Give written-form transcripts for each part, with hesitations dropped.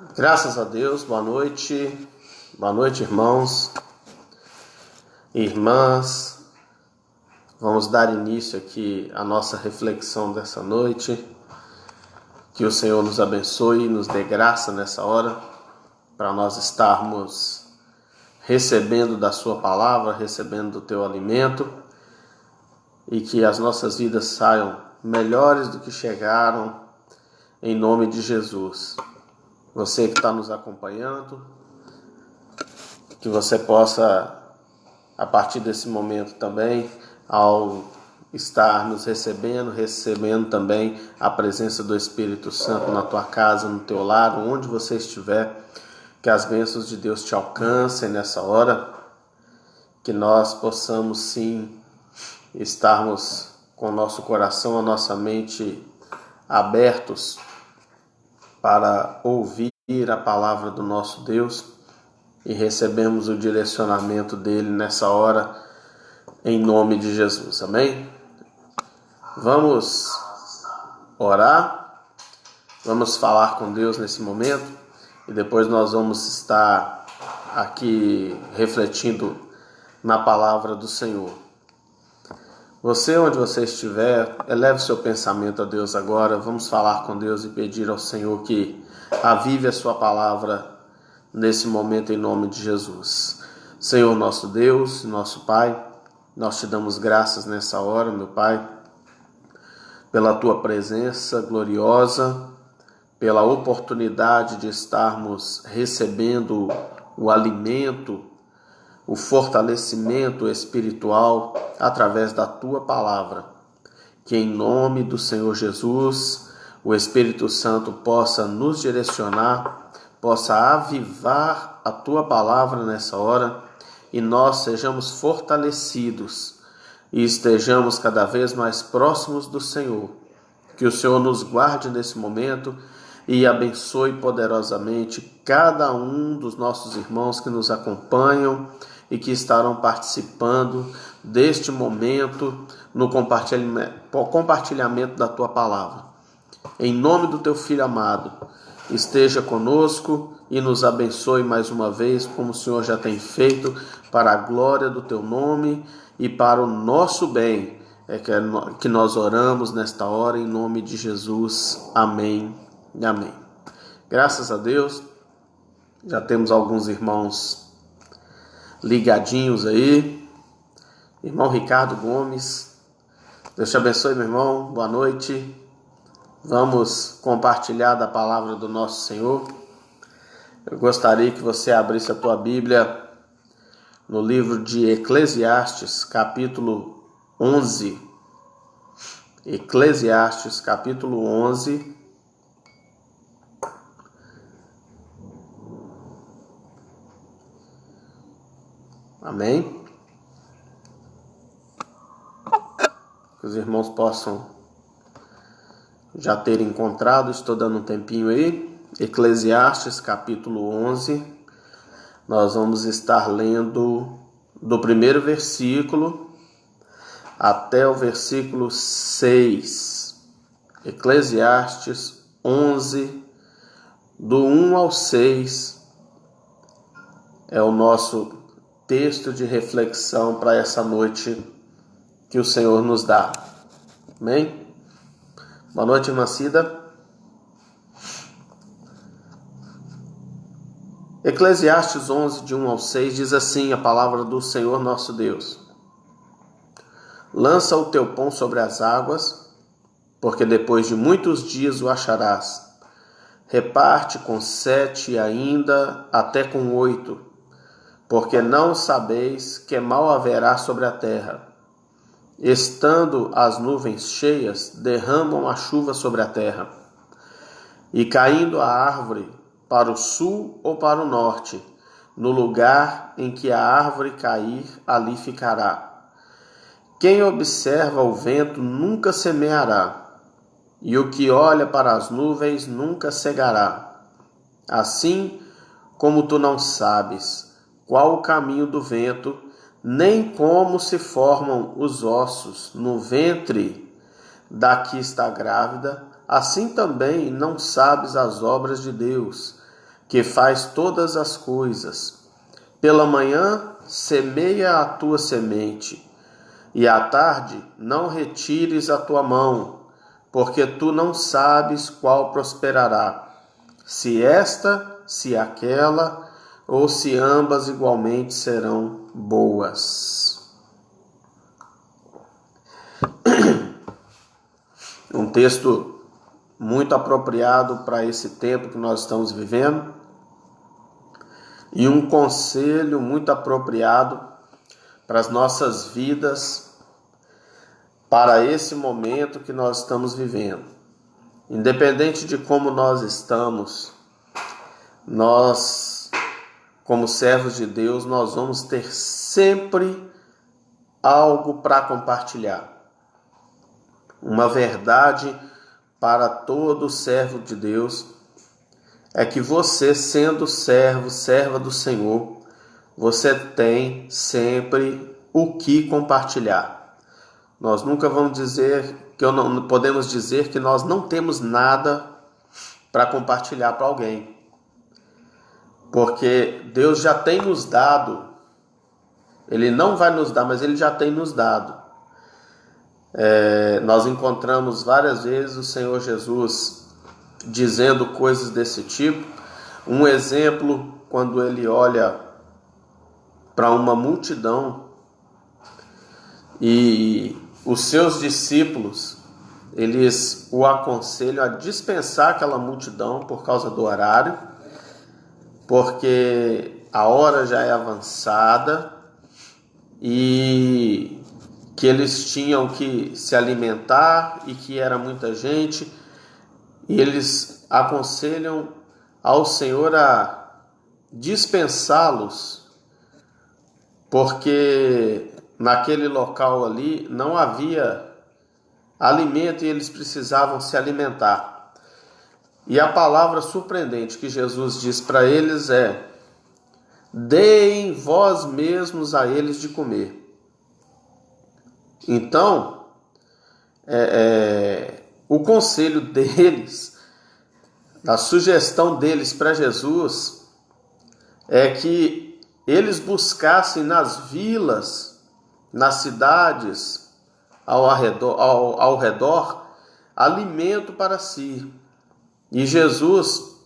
Graças a Deus, boa noite, irmãos e irmãs. Vamos dar início aqui à nossa reflexão dessa noite. Que o Senhor nos abençoe e nos dê graça nessa hora, para nós estarmos recebendo da sua palavra, recebendo do teu alimento, e que as nossas vidas saiam melhores do que chegaram, em nome de Jesus. Você que está nos acompanhando, que você possa, a partir desse momento também, ao estar nos recebendo também a presença do Espírito Santo na tua casa, no teu lar, onde você estiver, que as bênçãos de Deus te alcancem nessa hora, que nós possamos sim estarmos com o nosso coração, a nossa mente abertos para ouvir a palavra do nosso Deus e recebemos o direcionamento dele nessa hora, em nome de Jesus, amém? Vamos orar, vamos falar com Deus nesse momento e depois nós vamos estar aqui refletindo na palavra do Senhor. Você, onde você estiver, eleve seu pensamento a Deus agora. Vamos falar com Deus e pedir ao Senhor que avive a sua palavra nesse momento em nome de Jesus. Senhor nosso Deus, nosso Pai, nós te damos graças nessa hora, meu Pai, pela tua presença gloriosa, pela oportunidade de estarmos recebendo o alimento, o fortalecimento espiritual através da tua palavra. Que em nome do Senhor Jesus, o Espírito Santo possa nos direcionar, possa avivar a tua palavra nessa hora e nós sejamos fortalecidos e estejamos cada vez mais próximos do Senhor. Que o Senhor nos guarde nesse momento e abençoe poderosamente cada um dos nossos irmãos que nos acompanham e que estarão participando deste momento no compartilhamento da tua palavra. Em nome do teu Filho amado, esteja conosco e nos abençoe mais uma vez, como o Senhor já tem feito, para a glória do teu nome e para o nosso bem. É que nós oramos nesta hora em nome de Jesus. Amém e amém. Graças a Deus, já temos alguns irmãos ligadinhos aí. Irmão Ricardo Gomes, Deus te abençoe, meu irmão, boa noite. Vamos compartilhar da palavra do nosso Senhor. Eu gostaria que você abrisse a tua Bíblia no livro de Eclesiastes, capítulo 11. Eclesiastes, capítulo 11. Amém? Que os irmãos possam já ter encontrado, estou dando um tempinho aí. Eclesiastes capítulo 11, nós vamos estar lendo do primeiro versículo até o versículo 6. Eclesiastes 11, do 1 ao 6, é o nosso texto de reflexão para essa noite que o Senhor nos dá. Amém? Boa noite, irmã Cida. Eclesiastes 11, de 1 ao 6, diz assim a palavra do Senhor nosso Deus. Lança o teu pão sobre as águas, porque depois de muitos dias o acharás. Reparte com 7 e ainda até com 8, porque não sabeis que mal haverá sobre a terra. Estando as nuvens cheias, derramam a chuva sobre a terra. E caindo a árvore para o sul ou para o norte, no lugar em que a árvore cair, ali ficará. Quem observa o vento nunca semeará, e o que olha para as nuvens nunca cegará. Assim como tu não sabes qual o caminho do vento, nem como se formam os ossos no ventre da que está grávida, assim também não sabes as obras de Deus, que faz todas as coisas. Pela manhã semeia a tua semente, e à tarde não retires a tua mão, porque tu não sabes qual prosperará, se esta, se aquela, ou se ambas igualmente serão boas. Um texto muito apropriado para esse tempo que nós estamos vivendo, e um conselho muito apropriado para as nossas vidas, para esse momento que nós estamos vivendo. Independente de como nós estamos, nós, como servos de Deus, nós vamos ter sempre algo para compartilhar. Uma verdade para todo servo de Deus é que você, sendo servo, serva do Senhor, você tem sempre o que compartilhar. Nós nunca vamos dizer, podemos dizer que nós não temos nada para compartilhar para alguém. Porque Deus já tem nos dado, Ele não vai nos dar, mas Ele já tem nos dado. Nós encontramos várias vezes o Senhor Jesus dizendo coisas desse tipo. Um exemplo, quando Ele olha para uma multidão e os seus discípulos, eles o aconselham a dispensar aquela multidão por causa do horário, porque a hora já é avançada e que eles tinham que se alimentar e que era muita gente, e eles aconselham ao Senhor a dispensá-los, porque naquele local ali não havia alimento e eles precisavam se alimentar. E a palavra surpreendente que Jesus diz para eles é: deem vós mesmos a eles de comer. Então, o conselho deles, a sugestão deles para Jesus é que eles buscassem nas vilas, nas cidades ao redor, alimento para si. E Jesus,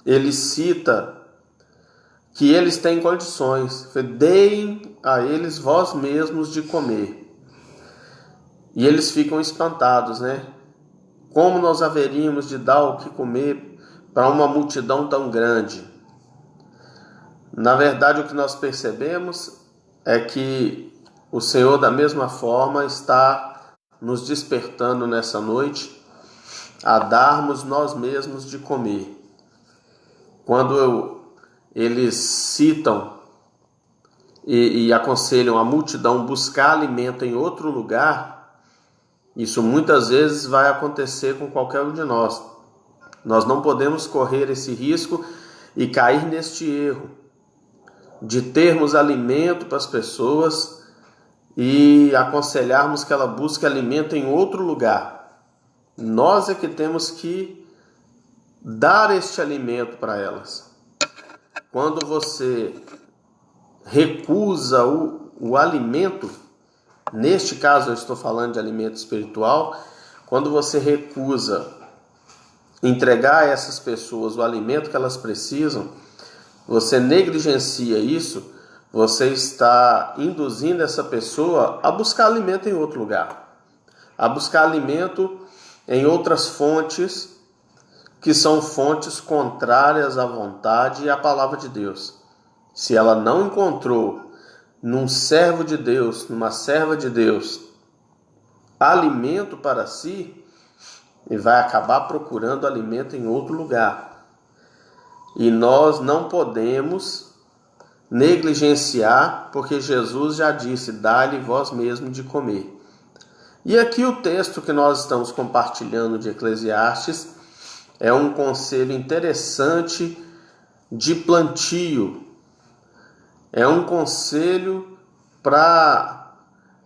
ele cita que eles têm condições. Deem a eles vós mesmos de comer. E eles ficam espantados, né? Como nós haveríamos de dar o que comer para uma multidão tão grande? Na verdade, o que nós percebemos é que o Senhor, da mesma forma, está nos despertando nessa noite a darmos nós mesmos de comer. Quando eles citam e aconselham a multidão buscar alimento em outro lugar, isso muitas vezes vai acontecer com qualquer um de nós. Nós não podemos correr esse risco e cair neste erro de termos alimento para as pessoas e aconselharmos que ela busque alimento em outro lugar. Nós é que temos que dar este alimento para elas. Quando você recusa o alimento, neste caso eu estou falando de alimento espiritual, quando você recusa entregar a essas pessoas o alimento que elas precisam, você negligencia isso, você está induzindo essa pessoa a buscar alimento em outro lugar, a buscar alimento em outras fontes, que são fontes contrárias à vontade e à palavra de Deus. Se ela não encontrou num servo de Deus, numa serva de Deus, alimento para si, e vai acabar procurando alimento em outro lugar. E nós não podemos negligenciar, porque Jesus já disse: dai-lhe vós mesmo de comer. E aqui o texto que nós estamos compartilhando de Eclesiastes é um conselho interessante de plantio. É um conselho para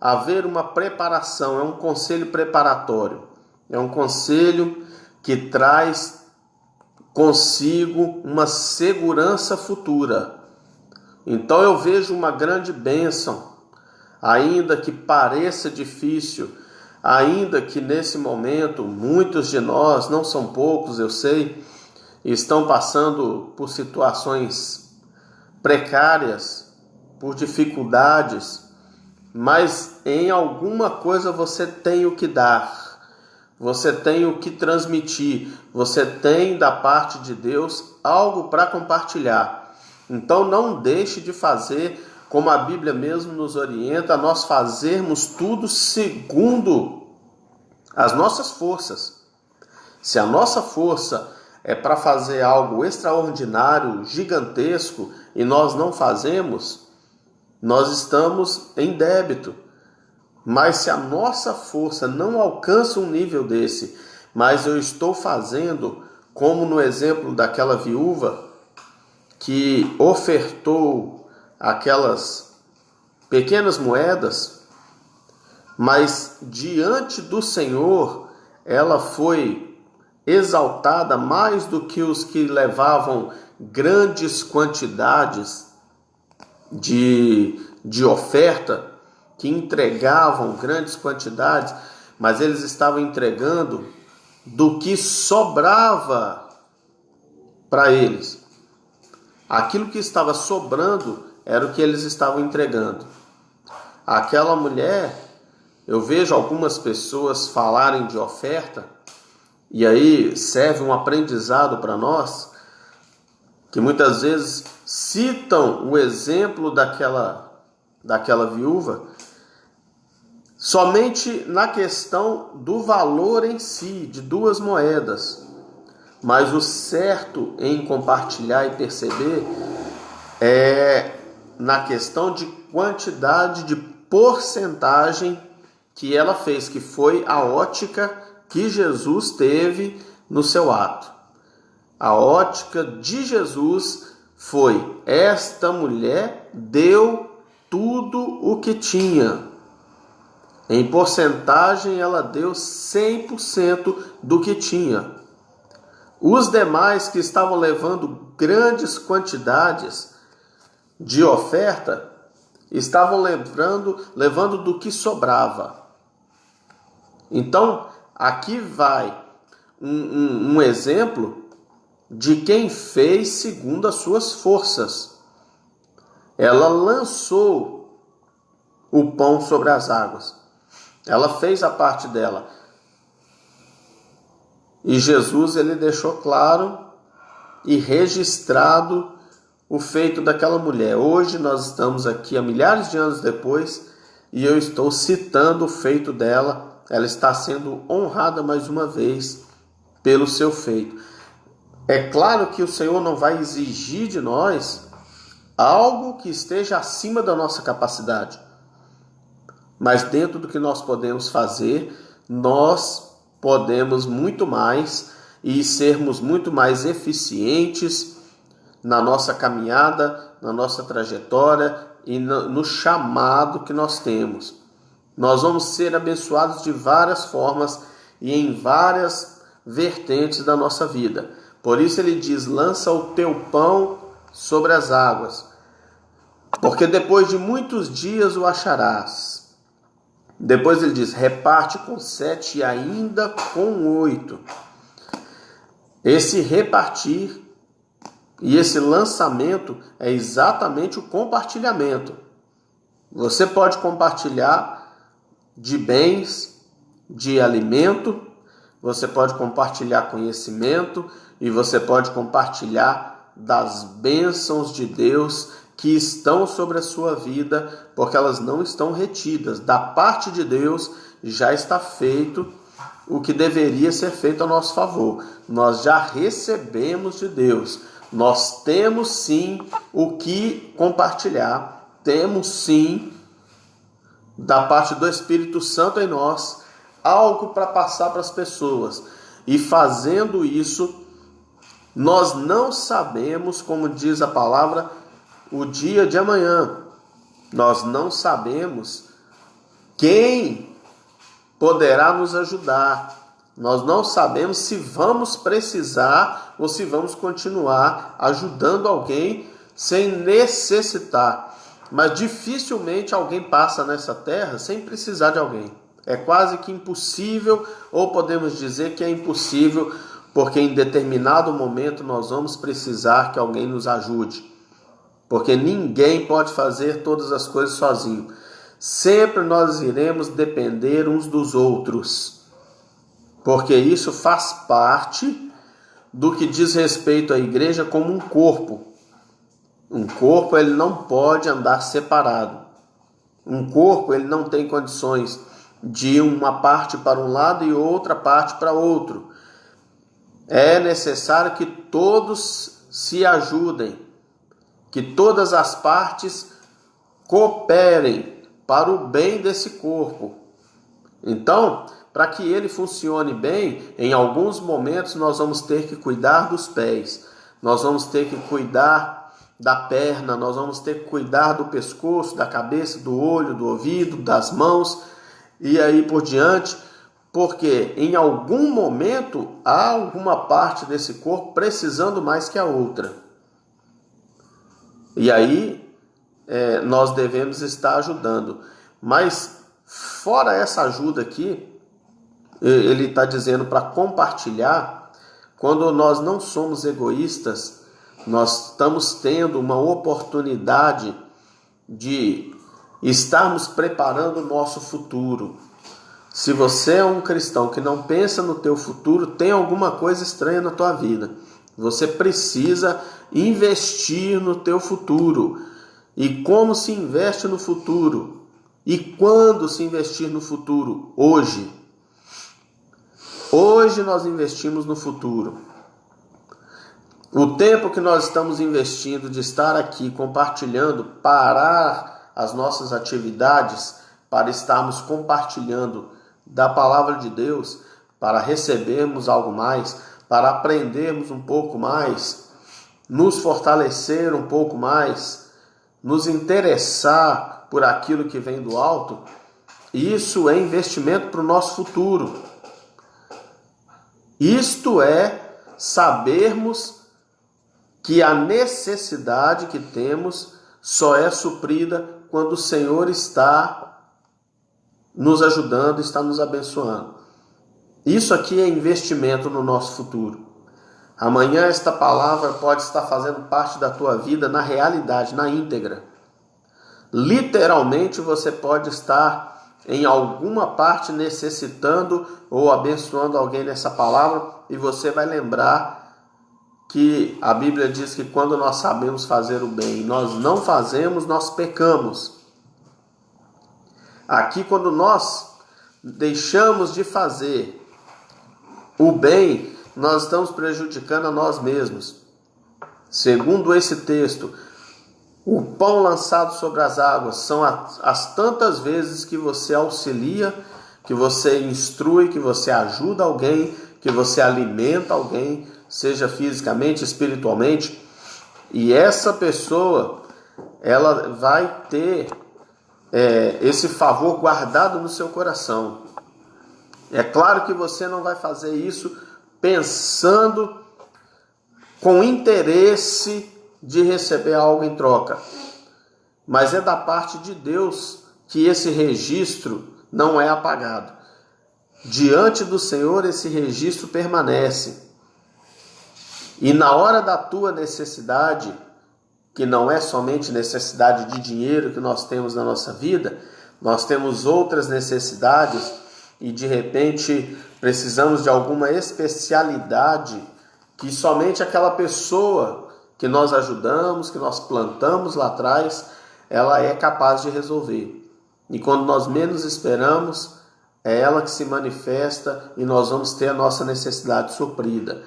haver uma preparação, é um conselho preparatório. É um conselho que traz consigo uma segurança futura. Então eu vejo uma grande bênção, ainda que pareça difícil, ainda que nesse momento muitos de nós, não são poucos, eu sei, estão passando por situações precárias, por dificuldades, mas em alguma coisa você tem o que dar, você tem o que transmitir, você tem da parte de Deus algo para compartilhar. Então não deixe de fazer como a Bíblia mesmo nos orienta, nós fazermos tudo segundo as nossas forças. Se a nossa força é para fazer algo extraordinário, gigantesco, e nós não fazemos, nós estamos em débito. Mas se a nossa força não alcança um nível desse, mas eu estou fazendo, como no exemplo daquela viúva que ofertou aquelas pequenas moedas, mas diante do Senhor ela foi exaltada mais do que os que levavam grandes quantidades de oferta, que entregavam grandes quantidades, mas eles estavam entregando do que sobrava para eles. Aquilo que estava sobrando era o que eles estavam entregando. Aquela mulher, eu vejo algumas pessoas falarem de oferta, e aí serve um aprendizado para nós, que muitas vezes citam o exemplo daquela viúva, somente na questão do valor em si, de 2 moedas. Mas o certo em compartilhar e perceber é na questão de quantidade, de porcentagem que ela fez, que foi a ótica que Jesus teve no seu ato. A ótica de Jesus foi: esta mulher deu tudo o que tinha. Em porcentagem, ela deu 100% do que tinha. Os demais que estavam levando grandes quantidades de oferta, estavam levando do que sobrava. Então, aqui vai um exemplo de quem fez segundo as suas forças. Ela lançou o pão sobre as águas. Ela fez a parte dela. E Jesus, ele deixou claro e registrado o feito daquela mulher. Hoje nós estamos aqui há milhares de anos depois e eu estou citando o feito dela. Ela está sendo honrada mais uma vez pelo seu feito. É claro que o Senhor não vai exigir de nós algo que esteja acima da nossa capacidade. Mas dentro do que nós podemos fazer, nós podemos muito mais e sermos muito mais eficientes na nossa caminhada, na nossa trajetória e no chamado que nós temos. Nós vamos ser abençoados de várias formas e em várias vertentes da nossa vida. Por isso ele diz: lança o teu pão sobre as águas, porque depois de muitos dias o acharás. Depois ele diz: reparte com 7 e ainda com 8. Esse repartir e esse lançamento é exatamente o compartilhamento. Você pode compartilhar de bens, de alimento, você pode compartilhar conhecimento e você pode compartilhar das bênçãos de Deus que estão sobre a sua vida, porque elas não estão retidas. Da parte de Deus já está feito o que deveria ser feito a nosso favor. Nós já recebemos de Deus. Nós temos sim o que compartilhar. Temos sim, da parte do Espírito Santo em nós, algo para passar para as pessoas. E fazendo isso, nós não sabemos, como diz a palavra, o dia de amanhã. Nós não sabemos quem poderá nos ajudar, Nós não sabemos se vamos precisar ou se vamos continuar ajudando alguém sem necessitar. Mas dificilmente alguém passa nessa terra sem precisar de alguém. É quase que impossível, ou podemos dizer que é impossível, porque em determinado momento nós vamos precisar que alguém nos ajude. Porque ninguém pode fazer todas as coisas sozinho. Sempre nós iremos depender uns dos outros. Porque isso faz parte do que diz respeito à igreja como um corpo. Um corpo ele não pode andar separado. Um corpo ele não tem condições de ir uma parte para um lado e outra parte para outro. É necessário que todos se ajudem, que todas as partes cooperem para o bem desse corpo. Então, para que ele funcione bem, em alguns momentos nós vamos ter que cuidar dos pés, nós vamos ter que cuidar da perna, nós vamos ter que cuidar do pescoço, da cabeça, do olho, do ouvido, das mãos e aí por diante, porque em algum momento há alguma parte desse corpo precisando mais que a outra. E aí nós devemos estar ajudando. Mas fora essa ajuda aqui, ele está dizendo para compartilhar. Quando nós não somos egoístas, nós estamos tendo uma oportunidade de estarmos preparando o nosso futuro. Se você é um cristão que não pensa no teu futuro, tem alguma coisa estranha na tua vida. Você precisa investir no teu futuro. E como se investe no futuro? E quando se investir no futuro? Hoje. Hoje nós investimos no futuro. O tempo que nós estamos investindo de estar aqui compartilhando, parar as nossas atividades para estarmos compartilhando da palavra de Deus, para recebermos algo mais, para aprendermos um pouco mais, nos fortalecer um pouco mais, nos interessar por aquilo que vem do alto, isso é investimento para o nosso futuro. Isto é sabermos que a necessidade que temos só é suprida quando o Senhor está nos ajudando, está nos abençoando. Isso aqui é investimento no nosso futuro. Amanhã esta palavra pode estar fazendo parte da tua vida na realidade, na íntegra. Literalmente você pode estar em alguma parte necessitando ou abençoando alguém nessa palavra e você vai lembrar que a Bíblia diz que quando nós sabemos fazer o bem e nós não fazemos, nós pecamos. Aqui, quando nós deixamos de fazer o bem, nós estamos prejudicando a nós mesmos. Segundo esse texto, o pão lançado sobre as águas são as tantas vezes que você auxilia, que você instrui, que você ajuda alguém, que você alimenta alguém, seja fisicamente, espiritualmente, e essa pessoa, ela vai ter esse favor guardado no seu coração. É claro que você não vai fazer isso pensando com interesse de receber algo em troca, mas é da parte de Deus que esse registro não é apagado. Diante do Senhor esse registro permanece. E na hora da tua necessidade, que não é somente necessidade de dinheiro que nós temos na nossa vida, nós temos outras necessidades e de repente precisamos de alguma especialidade que somente aquela pessoa que nós ajudamos, que nós plantamos lá atrás, ela é capaz de resolver. E quando nós menos esperamos, é ela que se manifesta e nós vamos ter a nossa necessidade suprida.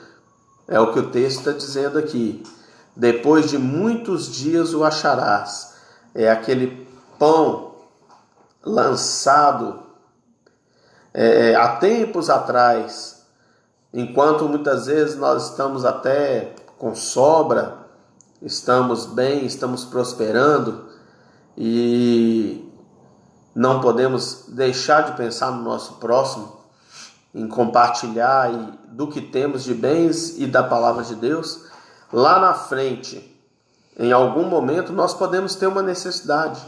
É o que o texto está dizendo aqui. Depois de muitos dias o acharás. É aquele pão lançado há tempos atrás, enquanto muitas vezes nós estamos até com sobra, estamos bem, estamos prosperando e não podemos deixar de pensar no nosso próximo. em compartilhar do que temos de bens e da palavra de Deus, lá na frente, em algum momento, nós podemos ter uma necessidade.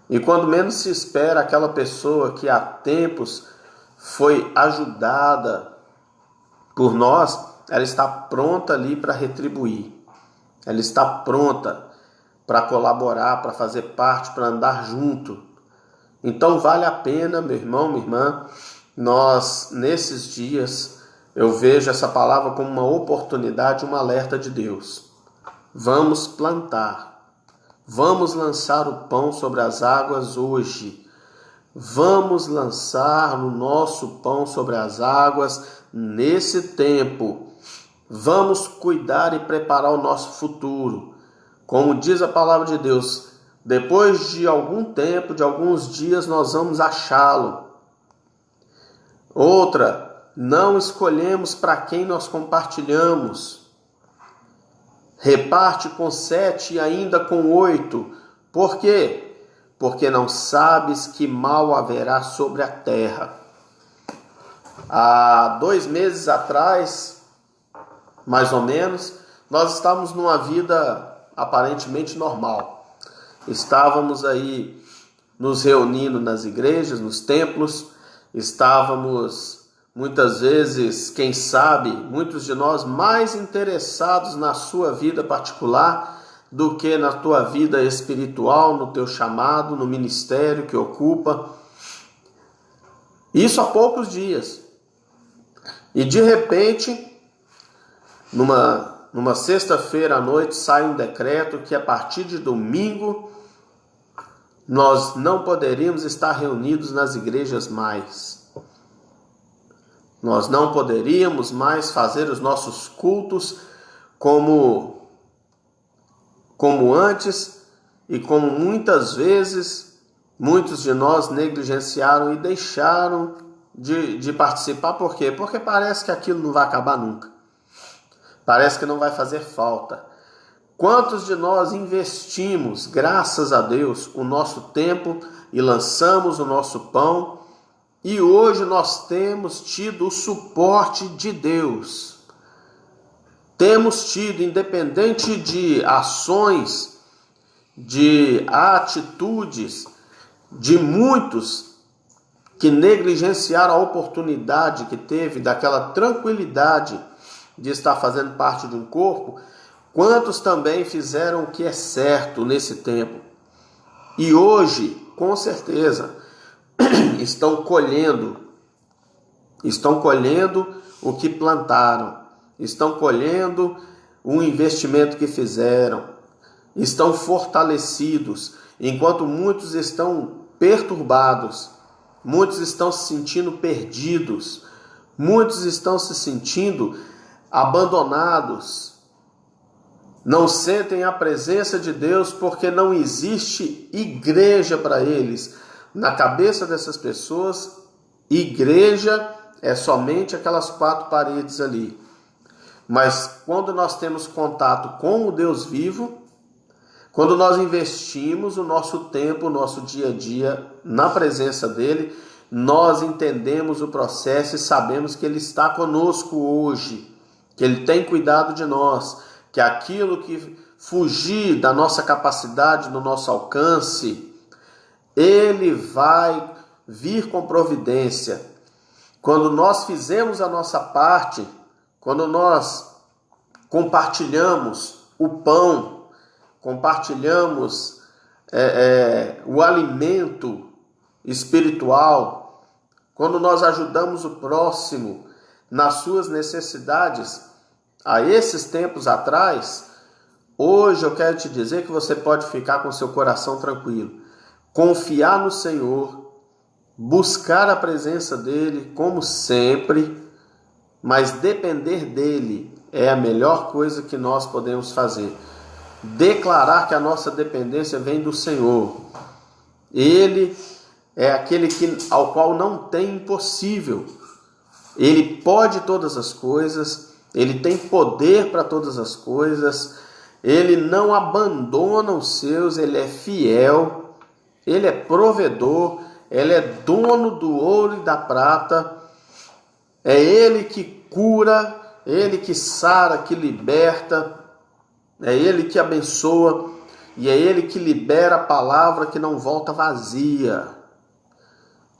E quando menos se espera, aquela pessoa que há tempos foi ajudada por nós, ela está pronta ali para retribuir. Ela está pronta para colaborar, para fazer parte, para andar junto. Então vale a pena, meu irmão, minha irmã, nós, nesses dias, eu vejo essa palavra como uma oportunidade, um alerta de Deus. Vamos plantar, vamos lançar o pão sobre as águas hoje. Vamos lançar o nosso pão sobre as águas nesse tempo. Vamos cuidar e preparar o nosso futuro. Como diz a palavra de Deus, depois de algum tempo, de alguns dias, nós vamos achá-lo. Outra, não escolhemos para quem nós compartilhamos. Reparte com 7 e ainda com 8. Por quê? Porque não sabes que mal haverá sobre a terra. Há 2 meses atrás, mais ou menos, nós estávamos numa vida aparentemente normal. Estávamos aí nos reunindo nas igrejas, nos templos, estávamos muitas vezes, quem sabe, muitos de nós mais interessados na sua vida particular do que na tua vida espiritual, no teu chamado, no ministério que ocupa. Isso há poucos dias. E de repente, numa sexta-feira à noite, sai um decreto que a partir de domingo nós não poderíamos estar reunidos nas igrejas mais. Nós não poderíamos mais fazer os nossos cultos como antes e como muitas vezes muitos de nós negligenciaram e deixaram de participar. Por quê? Porque parece que aquilo não vai acabar nunca. Parece que não vai fazer falta. Quantos de nós investimos, graças a Deus, o nosso tempo e lançamos o nosso pão, e hoje nós temos tido o suporte de Deus. Temos tido, independente de ações, de atitudes, de muitos que negligenciaram a oportunidade que teve, daquela tranquilidade de estar fazendo parte de um corpo, quantos também fizeram o que é certo nesse tempo. E hoje, com certeza, estão colhendo o que plantaram, estão colhendo o investimento que fizeram, estão fortalecidos, enquanto muitos estão perturbados, muitos estão se sentindo perdidos, muitos estão se sentindo abandonados, não sentem a presença de Deus porque não existe igreja para eles. Na cabeça dessas pessoas, igreja é somente aquelas 4 paredes ali. Mas quando nós temos contato com o Deus vivo, quando nós investimos o nosso tempo, o nosso dia a dia na presença dele, nós entendemos o processo e sabemos que ele está conosco hoje, que ele tem cuidado de nós, que aquilo que fugir da nossa capacidade, do nosso alcance, ele vai vir com providência. Quando nós fizemos a nossa parte, quando nós compartilhamos o pão, compartilhamos o alimento espiritual, quando nós ajudamos o próximo nas suas necessidades, a esses tempos atrás, hoje eu quero te dizer que você pode ficar com seu coração tranquilo, confiar no Senhor, buscar a presença dele como sempre, mas depender dele é a melhor coisa que nós podemos fazer. Declarar que a nossa dependência vem do Senhor. Ele é aquele ao qual não tem impossível. Ele pode todas as coisas, ele tem poder para todas as coisas, ele não abandona os seus, ele é fiel, ele é provedor, ele é dono do ouro e da prata, É Ele que cura, Ele que sara, que liberta, é Ele que abençoa e é Ele que libera a palavra que não volta vazia.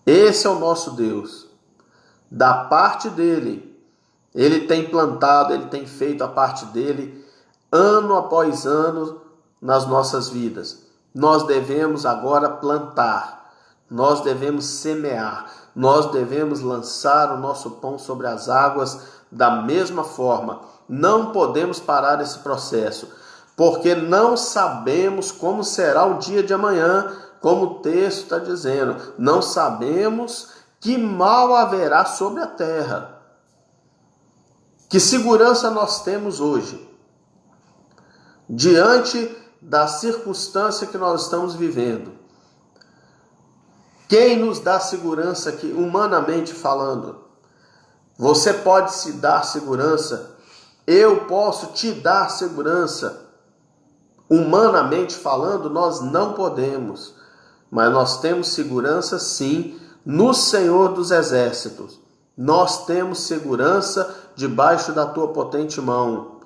Esse é o nosso Deus. Da parte dele, Ele tem plantado, Ele tem feito a parte dele, ano após ano, nas nossas vidas. Nós devemos agora plantar, nós devemos semear, nós devemos lançar o nosso pão sobre as águas da mesma forma. Não podemos parar esse processo, porque não sabemos como será o dia de amanhã, como o texto está dizendo. Não sabemos que mal haverá sobre a terra. Que segurança nós temos hoje, diante da circunstância que nós estamos vivendo? Quem nos dá segurança aqui, humanamente falando? Você pode se dar segurança, eu posso te dar segurança. Humanamente falando, nós não podemos, mas nós temos segurança sim no Senhor dos Exércitos. Nós temos segurança debaixo da tua potente mão.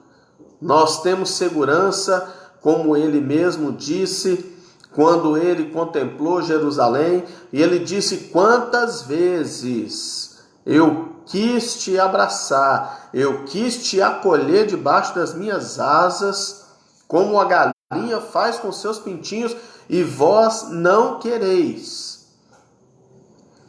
Nós temos segurança, como ele mesmo disse, quando ele contemplou Jerusalém, e ele disse: quantas vezes eu quis te abraçar, eu quis te acolher debaixo das minhas asas, como a galinha faz com seus pintinhos, e vós não quereis.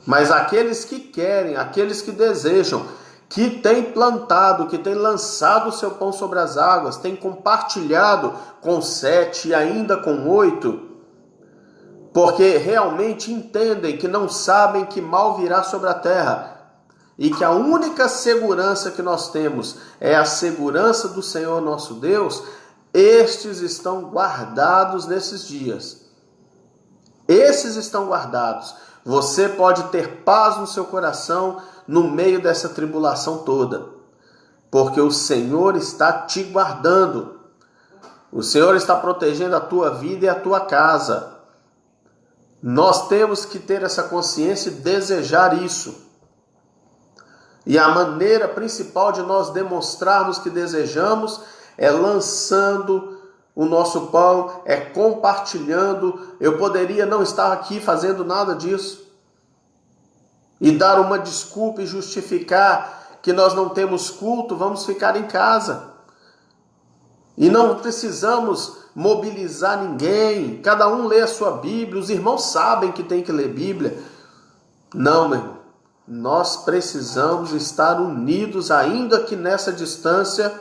Mas aqueles que querem, aqueles que desejam, que têm plantado, que têm lançado o seu pão sobre as águas, têm compartilhado com 7 e ainda com 8, porque realmente entendem que não sabem que mal virá sobre a terra, e que a única segurança que nós temos é a segurança do Senhor nosso Deus, estes estão guardados nesses dias. Esses estão guardados. Você pode ter paz no seu coração no meio dessa tribulação toda, porque o Senhor está te guardando. O Senhor está protegendo a tua vida e a tua casa. Nós temos que ter essa consciência e desejar isso. E a maneira principal de nós demonstrarmos que desejamos é lançando o nosso pão, é compartilhando. Eu poderia não estar aqui fazendo nada disso e dar uma desculpa e justificar que nós não temos culto, vamos ficar em casa. E não precisamos mobilizar ninguém, cada um lê a sua Bíblia, os irmãos sabem que tem que ler Bíblia. Não, meu irmão, nós precisamos estar unidos, ainda que nessa distância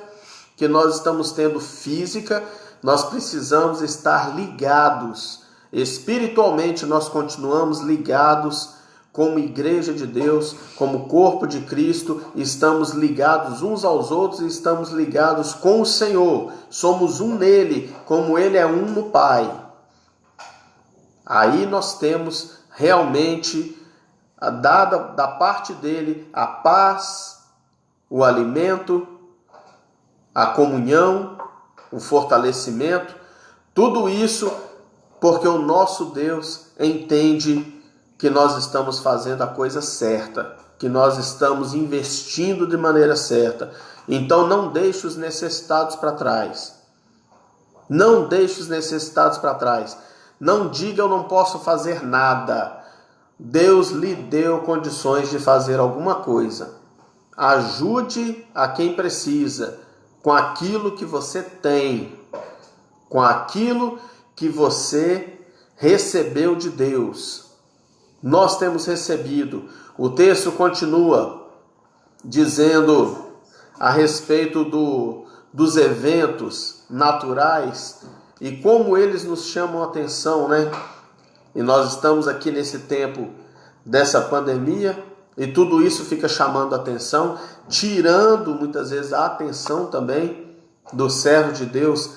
que nós estamos tendo física, nós precisamos estar ligados. Espiritualmente nós continuamos ligados como igreja de Deus, como corpo de Cristo, estamos ligados uns aos outros e estamos ligados com o Senhor. Somos um nele, como ele é um no Pai. Aí nós temos realmente, dada da parte dele, a paz, o alimento, a comunhão, o fortalecimento, tudo isso porque o nosso Deus entende que nós estamos fazendo a coisa certa, que nós estamos investindo de maneira certa. Então não deixe os necessitados para trás. Não deixe os necessitados para trás. Não diga: eu não posso fazer nada. Deus lhe deu condições de fazer alguma coisa. Ajude a quem precisa, com aquilo que você tem, com aquilo que você recebeu de Deus. Nós temos recebido. O texto continua dizendo a respeito dos eventos naturais e como eles nos chamam a atenção, né? E nós estamos aqui nesse tempo dessa pandemia e tudo isso fica chamando a atenção, tirando muitas vezes a atenção também do servo de Deus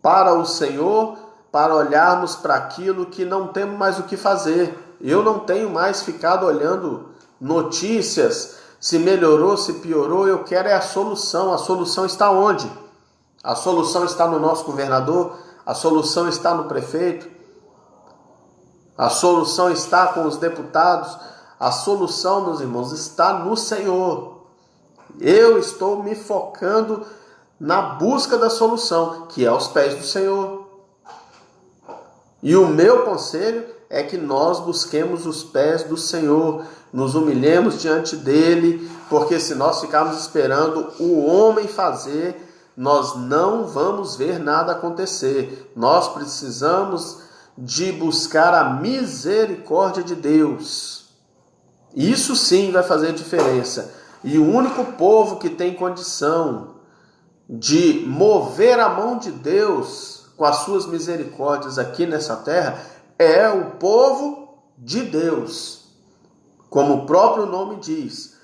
para o Senhor, para olharmos para aquilo que não temos mais o que fazer. Eu não tenho mais ficado olhando notícias, se melhorou, se piorou. Eu quero é a solução. A solução está onde? A solução está no nosso governador, a solução está no prefeito, a solução está com os deputados, a solução, meus irmãos, está no Senhor. Eu estou me focando na busca da solução, que é aos pés do Senhor. E o meu conselho é que nós busquemos os pés do Senhor, nos humilhemos diante dele, porque se nós ficarmos esperando o homem fazer, nós não vamos ver nada acontecer. Nós precisamos de buscar a misericórdia de Deus. Isso sim vai fazer diferença. E o único povo que tem condição de mover a mão de Deus com as suas misericórdias aqui nessa terra é o povo de Deus. Como o próprio nome diz,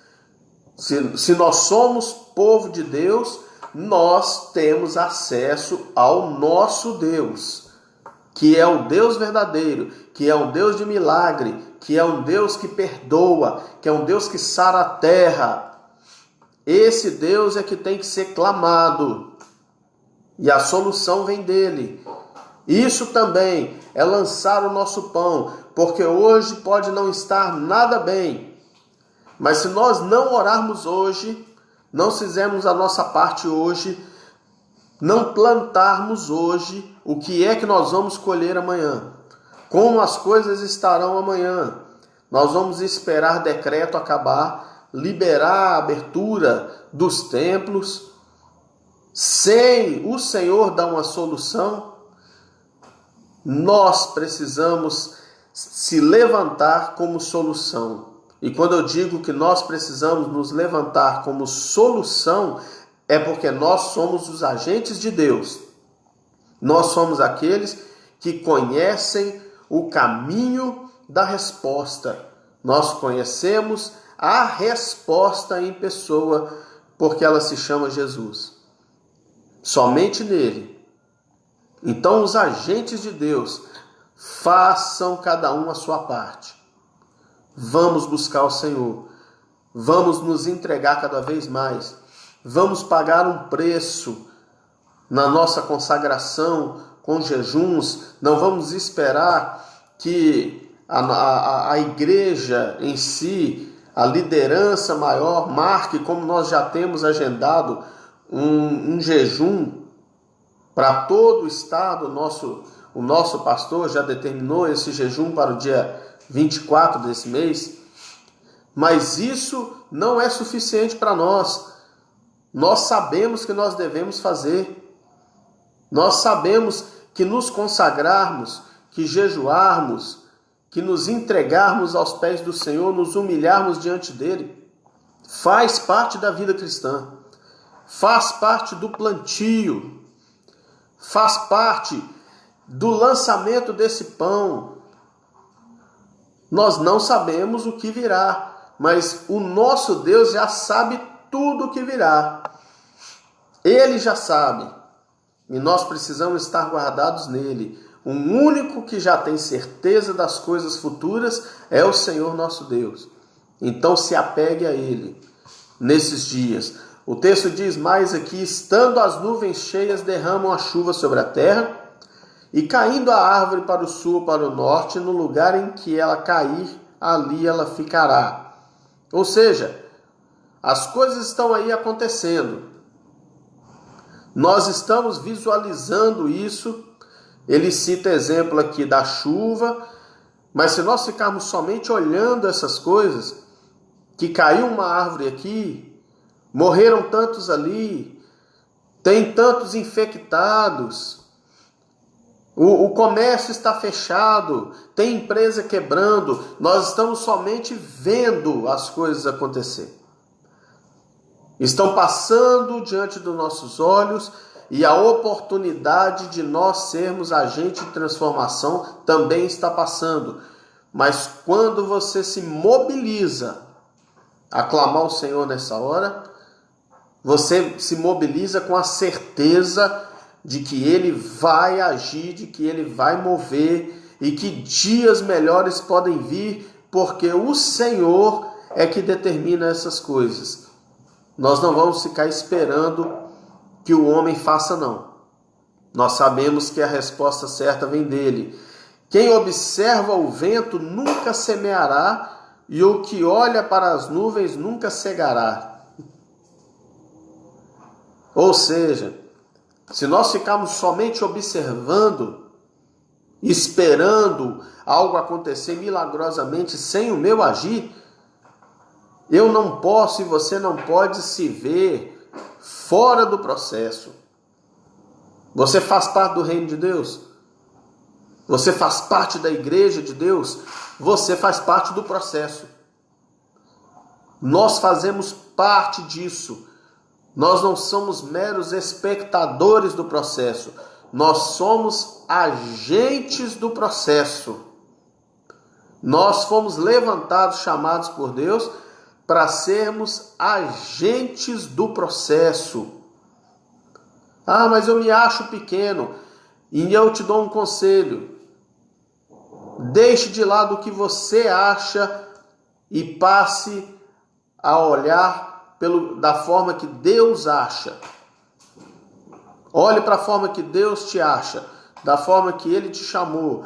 se nós somos povo de Deus, nós temos acesso ao nosso Deus, que é o Deus verdadeiro, que é um Deus de milagre, que é um Deus que perdoa, que é um Deus que sara a terra. Esse Deus é que tem que ser clamado, e a solução vem dele. Isso também é lançar o nosso pão, porque hoje pode não estar nada bem, mas se nós não orarmos hoje, não fizermos a nossa parte hoje, não plantarmos hoje, o que é que nós vamos colher amanhã? Como as coisas estarão amanhã? Nós vamos esperar decreto acabar, liberar a abertura dos templos, sem o Senhor dar uma solução. Nós precisamos se levantar como solução. E quando eu digo que nós precisamos nos levantar como solução, é porque nós somos os agentes de Deus. Nós somos aqueles que conhecem o caminho da resposta. Nós conhecemos a resposta em pessoa, porque ela se chama Jesus. Somente nele. Então os agentes de Deus, façam cada um a sua parte. Vamos buscar o Senhor. Vamos nos entregar cada vez mais. Vamos pagar um preço na nossa consagração com jejuns. Não vamos esperar que a igreja em si, a liderança maior, marque, como nós já temos agendado, um jejum para todo o estado. O nosso pastor já determinou esse jejum para o dia 24 desse mês, mas isso não é suficiente para nós. Nós sabemos que nós devemos fazer. Nós sabemos que nos consagrarmos, que jejuarmos, que nos entregarmos aos pés do Senhor, nos humilharmos diante dele, faz parte da vida cristã, faz parte do plantio, faz parte do lançamento desse pão. Nós não sabemos o que virá, mas o nosso Deus já sabe tudo o que virá. Ele já sabe. E nós precisamos estar guardados nele. O único que já tem certeza das coisas futuras é o Senhor nosso Deus. Então se apegue a ele nesses dias. O texto diz mais aqui: estando as nuvens cheias, derramam a chuva sobre a terra, e caindo a árvore para o sul ou para o norte, no lugar em que ela cair, ali ela ficará. Ou seja, as coisas estão aí acontecendo. Nós estamos visualizando isso. Ele cita exemplo aqui da chuva, mas se nós ficarmos somente olhando essas coisas, que caiu uma árvore aqui, morreram tantos ali, tem tantos infectados, o comércio está fechado, tem empresa quebrando, nós estamos somente vendo as coisas acontecer. Estão passando diante dos nossos olhos, e a oportunidade de nós sermos agente de transformação também está passando. Mas quando você se mobiliza a clamar ao Senhor nessa hora, você se mobiliza com a certeza de que Ele vai agir, de que Ele vai mover e que dias melhores podem vir, porque o Senhor é que determina essas coisas. Nós não vamos ficar esperando que o homem faça, não. Nós sabemos que a resposta certa vem dele. Quem observa o vento nunca semeará, e o que olha para as nuvens nunca cegará. Ou seja, se nós ficarmos somente observando, esperando algo acontecer milagrosamente sem o meu agir, eu não posso e você não pode se ver fora do processo. Você faz parte do reino de Deus? Você faz parte da igreja de Deus? Você faz parte do processo. Nós fazemos parte disso. Nós não somos meros espectadores do processo. Nós somos agentes do processo. Nós fomos levantados, chamados por Deus, para sermos agentes do processo. Ah, mas eu me acho pequeno. E eu te dou um conselho. Deixe de lado o que você acha e passe a olhar da forma que Deus acha. Olhe para a forma que Deus te acha, da forma que Ele te chamou,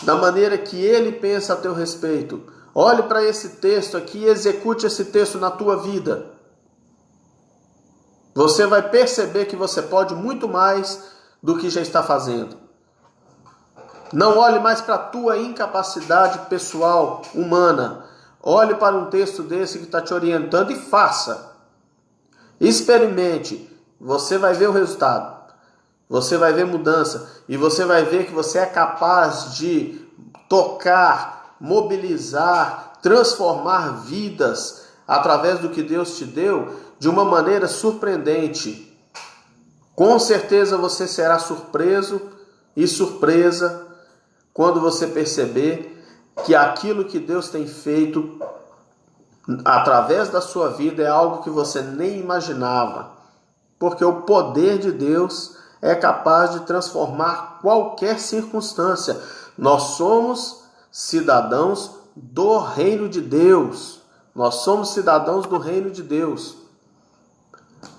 da maneira que Ele pensa a teu respeito. Olhe para esse texto aqui e execute esse texto na tua vida. Você vai perceber que você pode muito mais do que já está fazendo. Não olhe mais para a tua incapacidade pessoal, humana. Olhe para um texto desse que está te orientando e faça. Experimente. Você vai ver o resultado. Você vai ver mudança. E você vai ver que você é capaz de tocar, mobilizar, transformar vidas através do que Deus te deu de uma maneira surpreendente. Com certeza você será surpreso e surpresa quando você perceber que aquilo que Deus tem feito através da sua vida é algo que você nem imaginava. Porque o poder de Deus é capaz de transformar qualquer circunstância. Nós somos cidadãos do reino de Deus. Nós somos cidadãos do reino de Deus.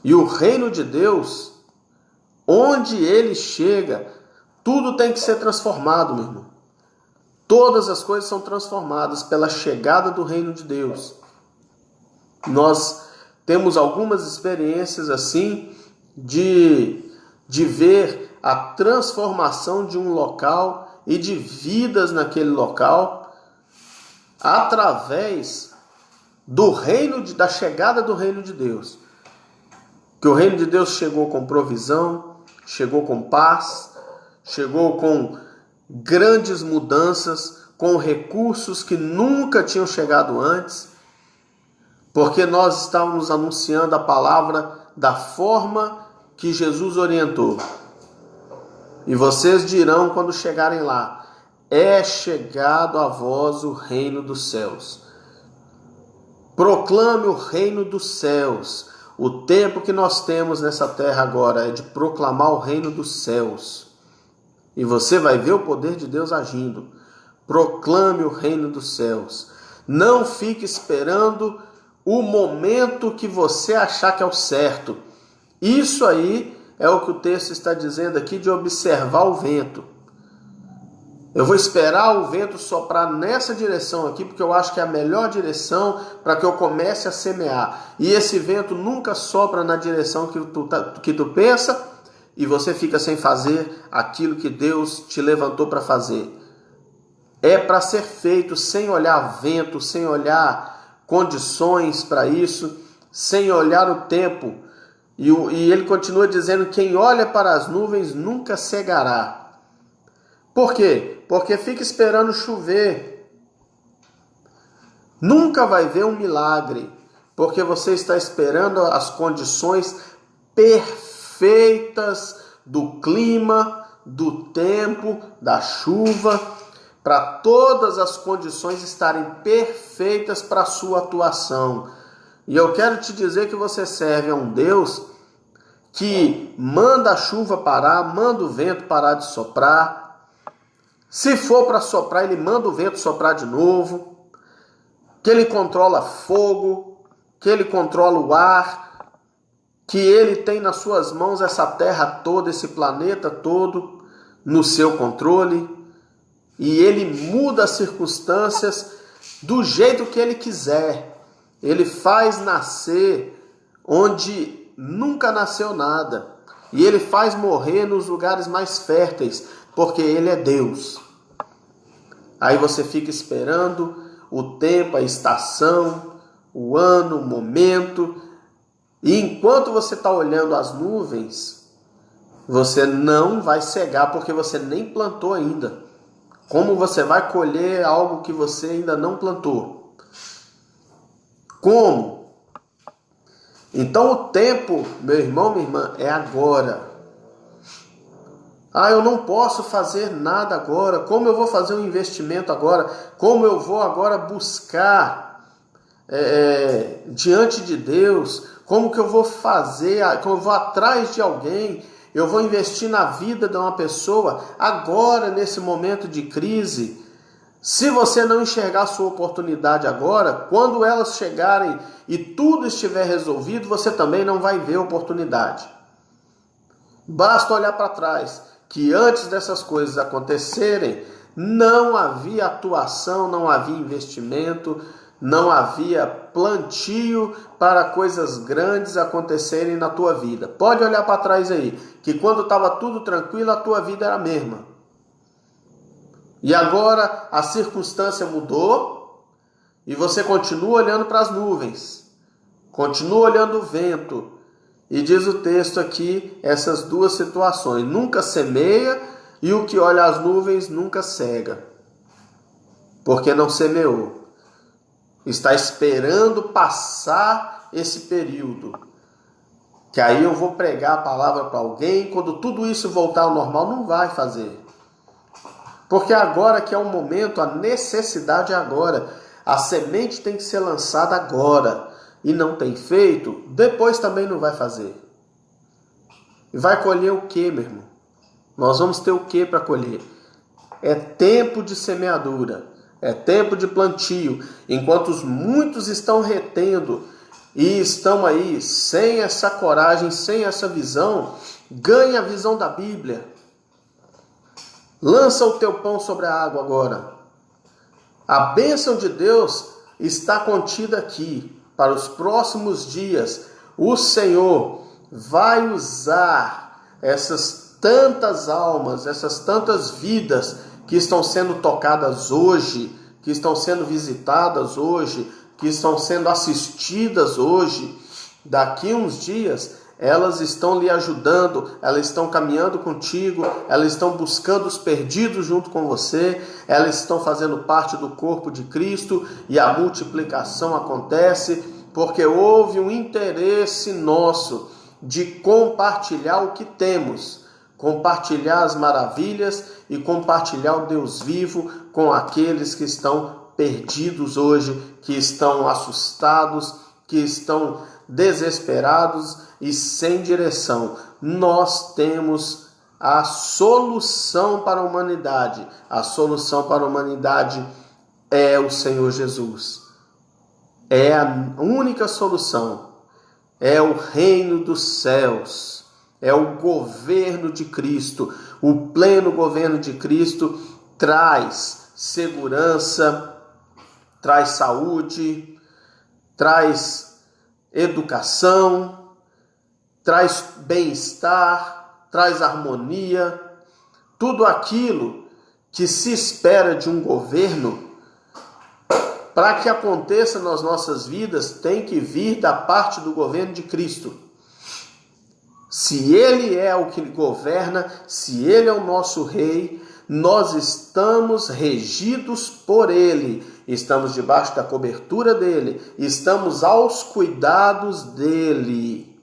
E o reino de Deus, onde ele chega, tudo tem que ser transformado, meu irmão. Todas as coisas são transformadas pela chegada do reino de Deus. Nós temos algumas experiências assim de ver a transformação de um local e de vidas naquele local através do da chegada do reino de Deus. Que o reino de Deus chegou com provisão, chegou com paz, chegou com grandes mudanças, com recursos que nunca tinham chegado antes, porque nós estávamos anunciando a palavra da forma que Jesus orientou. E vocês dirão quando chegarem lá: é chegado a vós o reino dos céus. Proclame o reino dos céus. O tempo que nós temos nessa terra agora é de proclamar o reino dos céus. E você vai ver o poder de Deus agindo. Proclame o reino dos céus. Não fique esperando o momento que você achar que é o certo. Isso aí é o que o texto está dizendo aqui, de observar o vento. Eu vou esperar o vento soprar nessa direção aqui, porque eu acho que é a melhor direção para que eu comece a semear. E esse vento nunca sopra na direção que tu pensa, e você fica sem fazer aquilo que Deus te levantou para fazer. É para ser feito sem olhar vento, sem olhar condições para isso, sem olhar o tempo. E ele continua dizendo: quem olha para as nuvens nunca cegará. Por quê? Porque fica esperando chover. Nunca vai ver um milagre, porque você está esperando as condições perfeitas do clima, do tempo, da chuva, para todas as condições estarem perfeitas para a sua atuação. E eu quero te dizer que você serve a um Deus que manda a chuva parar, manda o vento parar de soprar. Se for para soprar, ele manda o vento soprar de novo. Que ele controla fogo, que ele controla o ar, que ele tem nas suas mãos essa terra toda, esse planeta todo, no seu controle. E ele muda as circunstâncias do jeito que ele quiser. Ele faz nascer onde nunca nasceu nada. E Ele faz morrer nos lugares mais férteis, porque Ele é Deus. Aí você fica esperando o tempo, a estação, o ano, o momento. E enquanto você está olhando as nuvens, você não vai cegar, porque você nem plantou ainda. Como você vai colher algo que você ainda não plantou? Como? Então o tempo, meu irmão, minha irmã, é agora. Eu não posso fazer nada agora. Como eu vou fazer um investimento agora? Como eu vou agora buscar diante de Deus? Como que eu vou fazer? Como eu vou atrás de alguém? Eu vou investir na vida de uma pessoa agora, nesse momento de crise? Se você não enxergar a sua oportunidade agora, quando elas chegarem e tudo estiver resolvido, você também não vai ver oportunidade. Basta olhar para trás, que antes dessas coisas acontecerem, não havia atuação, não havia investimento, não havia plantio para coisas grandes acontecerem na tua vida. Pode olhar para trás aí, que quando estava tudo tranquilo, a tua vida era a mesma. E agora a circunstância mudou e você continua olhando para as nuvens, continua olhando o vento. E diz o texto aqui, essas duas situações: nunca semeia e o que olha as nuvens nunca cega, porque não semeou. Está esperando passar esse período, que aí eu vou pregar a palavra para alguém. Quando tudo isso voltar ao normal, não vai fazer. Porque agora que é o momento, a necessidade é agora. A semente tem que ser lançada agora. E não tem feito, depois também não vai fazer. E vai colher o que, meu irmão? Nós vamos ter o que para colher? É tempo de semeadura. É tempo de plantio. Enquanto muitos estão retendo e estão aí sem essa coragem, sem essa visão, ganha a visão da Bíblia. Lança o teu pão sobre a água agora. A bênção de Deus está contida aqui. Para os próximos dias, o Senhor vai usar essas tantas almas, essas tantas vidas que estão sendo tocadas hoje, que estão sendo visitadas hoje, que estão sendo assistidas hoje. Daqui uns dias, elas estão lhe ajudando, elas estão caminhando contigo, elas estão buscando os perdidos junto com você, elas estão fazendo parte do corpo de Cristo e a multiplicação acontece porque houve um interesse nosso de compartilhar o que temos, compartilhar as maravilhas e compartilhar o Deus vivo com aqueles que estão perdidos hoje, que estão assustados, que estão desesperados e sem direção. Nós temos a solução para a humanidade. A solução para a humanidade é o Senhor Jesus. É a única solução. É o reino dos céus. É o governo de Cristo. O pleno governo de Cristo traz segurança, traz saúde, traz educação, traz bem-estar, traz harmonia. Tudo aquilo que se espera de um governo, para que aconteça nas nossas vidas, tem que vir da parte do governo de Cristo. Se Ele é o que governa, se Ele é o nosso rei, nós estamos regidos por Ele, estamos debaixo da cobertura dEle, estamos aos cuidados dEle.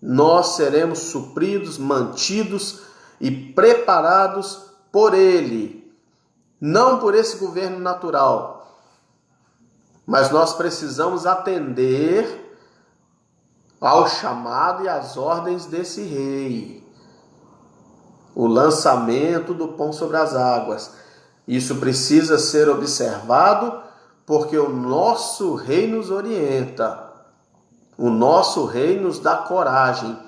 Nós seremos supridos, mantidos e preparados por Ele, não por esse governo natural. Mas nós precisamos atender ao chamado e às ordens desse rei. O lançamento do pão sobre as águas. Isso precisa ser observado porque o nosso rei nos orienta. O nosso rei nos dá coragem.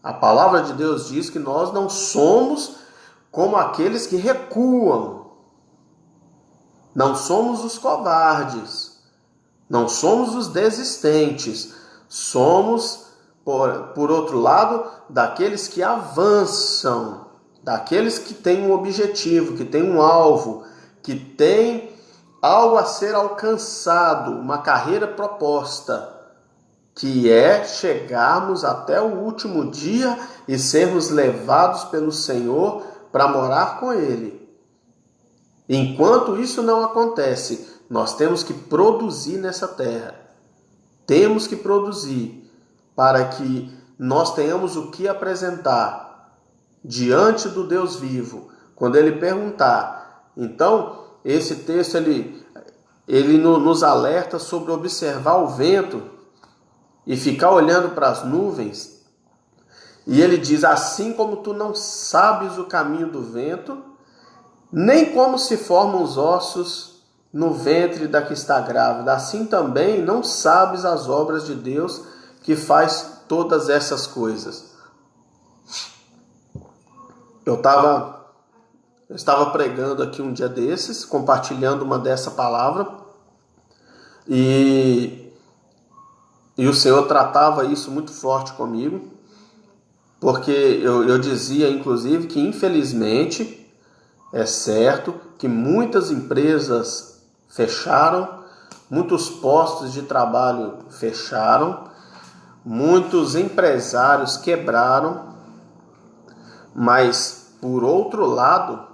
A palavra de Deus diz que nós não somos como aqueles que recuam. Não somos os covardes, não somos os desistentes, somos por outro lado, daqueles que avançam, daqueles que têm um objetivo, que têm um alvo, que têm algo a ser alcançado, uma carreira proposta, que é chegarmos até o último dia e sermos levados pelo Senhor para morar com Ele. Enquanto isso não acontece, nós temos que produzir nessa terra. Temos que produzir para que nós tenhamos o que apresentar diante do Deus vivo. Quando Ele perguntar, então, esse texto ele nos alerta sobre observar o vento e ficar olhando para as nuvens. E ele diz, assim como tu não sabes o caminho do vento, nem como se formam os ossos no ventre da que está grávida, assim também não sabes as obras de Deus que faz todas essas coisas. Eu estava pregando aqui um dia desses, compartilhando uma dessa palavra, e o Senhor tratava isso muito forte comigo, porque eu dizia, inclusive, que infelizmente é certo que muitas empresas fecharam, muitos postos de trabalho fecharam, muitos empresários quebraram, mas, por outro lado,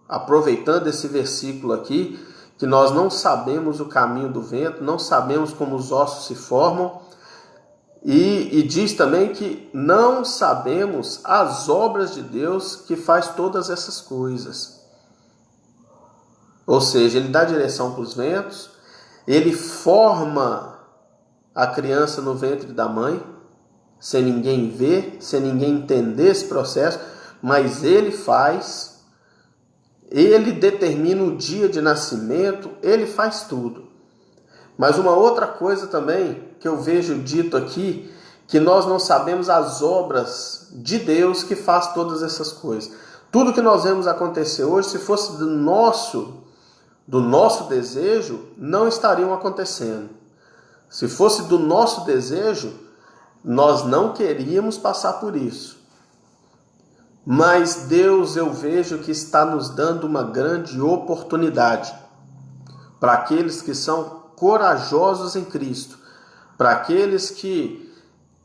aproveitando esse versículo aqui, que nós não sabemos o caminho do vento, não sabemos como os ossos se formam, e diz também que não sabemos as obras de Deus que faz todas essas coisas. Ou seja, Ele dá direção para os ventos, Ele forma a criança no ventre da mãe, sem ninguém ver, sem ninguém entender esse processo, mas Ele faz. Ele determina o dia de nascimento, Ele faz tudo. Mas uma outra coisa também que eu vejo dito aqui, que nós não sabemos as obras de Deus que faz todas essas coisas. Tudo que nós vemos acontecer hoje, se fosse do nosso desejo, não estariam acontecendo. Se fosse do nosso desejo, nós não queríamos passar por isso. Mas Deus, eu vejo que está nos dando uma grande oportunidade para aqueles que são corajosos em Cristo, para aqueles que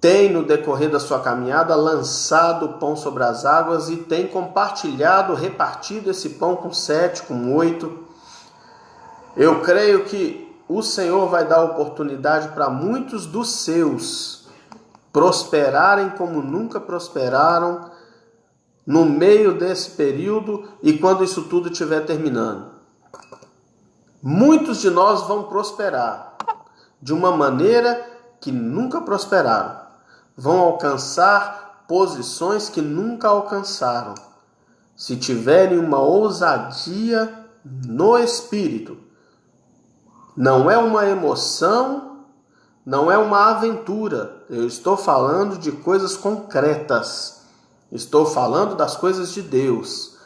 têm no decorrer da sua caminhada lançado o pão sobre as águas e têm compartilhado, repartido esse pão com 7, com 8. Eu creio que o Senhor vai dar oportunidade para muitos dos seus prosperarem como nunca prosperaram no meio desse período e quando isso tudo estiver terminando. Muitos de nós vão prosperar de uma maneira que nunca prosperaram. Vão alcançar posições que nunca alcançaram. Se tiverem uma ousadia no espírito. Não é uma emoção, não é uma aventura. Eu estou falando de coisas concretas. Estou falando das coisas de Deus.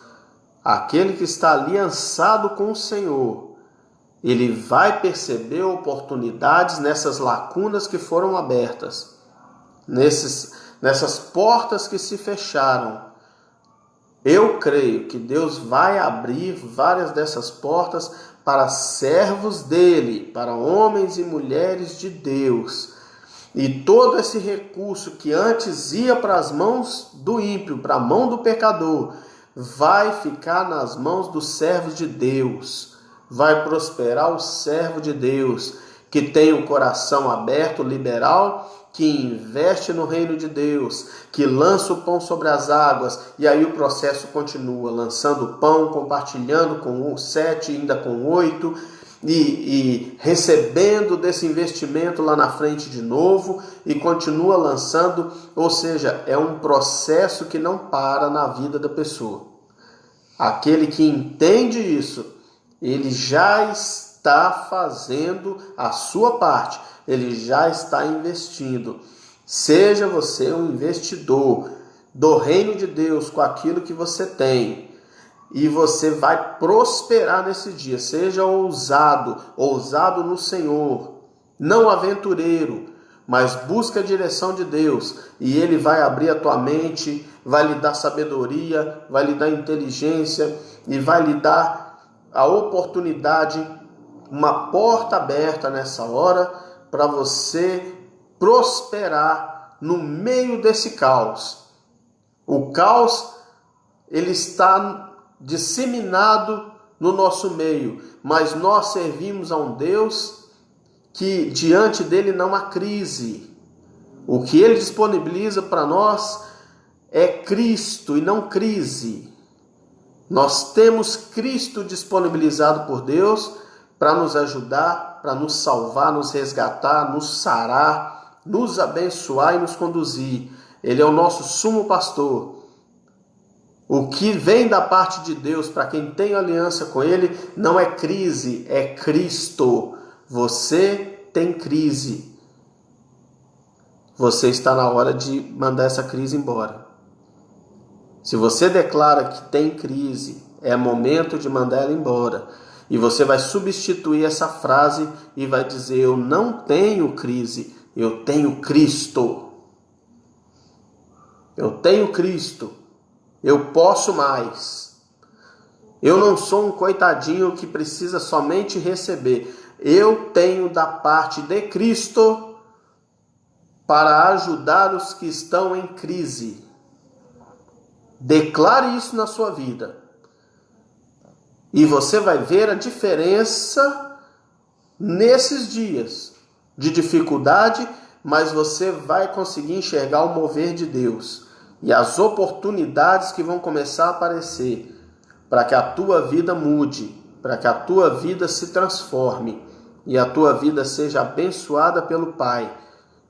Aquele que está aliançado com o Senhor, ele vai perceber oportunidades nessas lacunas que foram abertas, nessas portas que se fecharam. Eu creio que Deus vai abrir várias dessas portas para servos dele, para homens e mulheres de Deus. E todo esse recurso que antes ia para as mãos do ímpio, para a mão do pecador, vai ficar nas mãos dos servos de Deus. Vai prosperar o servo de Deus, que tem o coração aberto, liberal, que investe no reino de Deus, que lança o pão sobre as águas, e aí o processo continua, lançando o pão, compartilhando com 7, ainda com 8, e recebendo desse investimento lá na frente de novo, e continua lançando, ou seja, é um processo que não para na vida da pessoa. Aquele que entende isso, ele já está fazendo a sua parte, ele já está investindo. Seja você um investidor do reino de Deus com aquilo que você tem, e você vai prosperar nesse dia. Seja ousado no Senhor, não aventureiro, mas busca a direção de Deus e Ele vai abrir a tua mente, vai lhe dar sabedoria, vai lhe dar inteligência e vai lhe dar a oportunidade, uma porta aberta nessa hora para você prosperar no meio desse caos. O caos, ele está disseminado no nosso meio, mas nós servimos a um Deus que diante dele não há crise. O que ele disponibiliza para nós é Cristo e não crise. Nós temos Cristo disponibilizado por Deus para nos ajudar, para nos salvar, nos resgatar, nos sarar, nos abençoar e nos conduzir. Ele é o nosso sumo pastor. O que vem da parte de Deus para quem tem aliança com Ele não é crise, é Cristo. Você tem crise. Você está na hora de mandar essa crise embora. Se você declara que tem crise, é momento de mandar ela embora. E você vai substituir essa frase e vai dizer: eu não tenho crise, eu tenho Cristo. Eu tenho Cristo. Eu posso mais. Eu não sou um coitadinho que precisa somente receber. Eu tenho da parte de Cristo para ajudar os que estão em crise. Declare isso na sua vida. E você vai ver a diferença nesses dias de dificuldade, mas você vai conseguir enxergar o mover de Deus e as oportunidades que vão começar a aparecer para que a tua vida mude, para que a tua vida se transforme e a tua vida seja abençoada pelo Pai.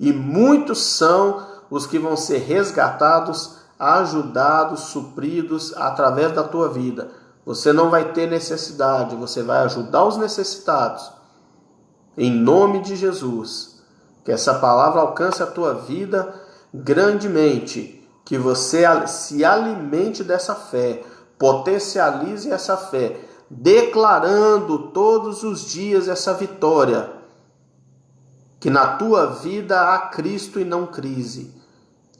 E muitos são os que vão ser resgatados, ajudados, supridos através da tua vida. Você não vai ter necessidade, você vai ajudar os necessitados. Em nome de Jesus, que essa palavra alcance a tua vida grandemente, que você se alimente dessa fé, potencialize essa fé, declarando todos os dias essa vitória, que na tua vida há Cristo e não crise,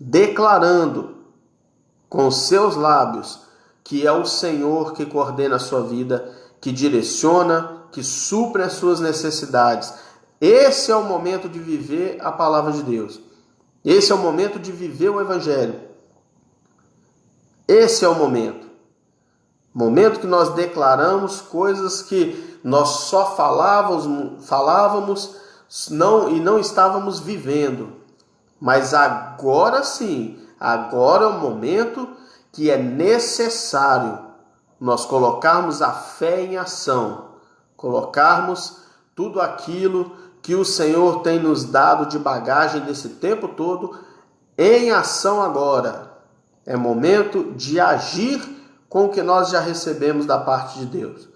declarando com os seus lábios que é o Senhor que coordena a sua vida, que direciona, que supre as suas necessidades. Esse é o momento de viver a palavra de Deus. Esse é o momento de viver o Evangelho. Esse é o momento. Momento que nós declaramos coisas que nós só falávamos e não estávamos vivendo. Mas agora sim, agora é o momento que é necessário nós colocarmos a fé em ação, colocarmos tudo aquilo que o Senhor tem nos dado de bagagem desse tempo todo em ação agora. É momento de agir com o que nós já recebemos da parte de Deus.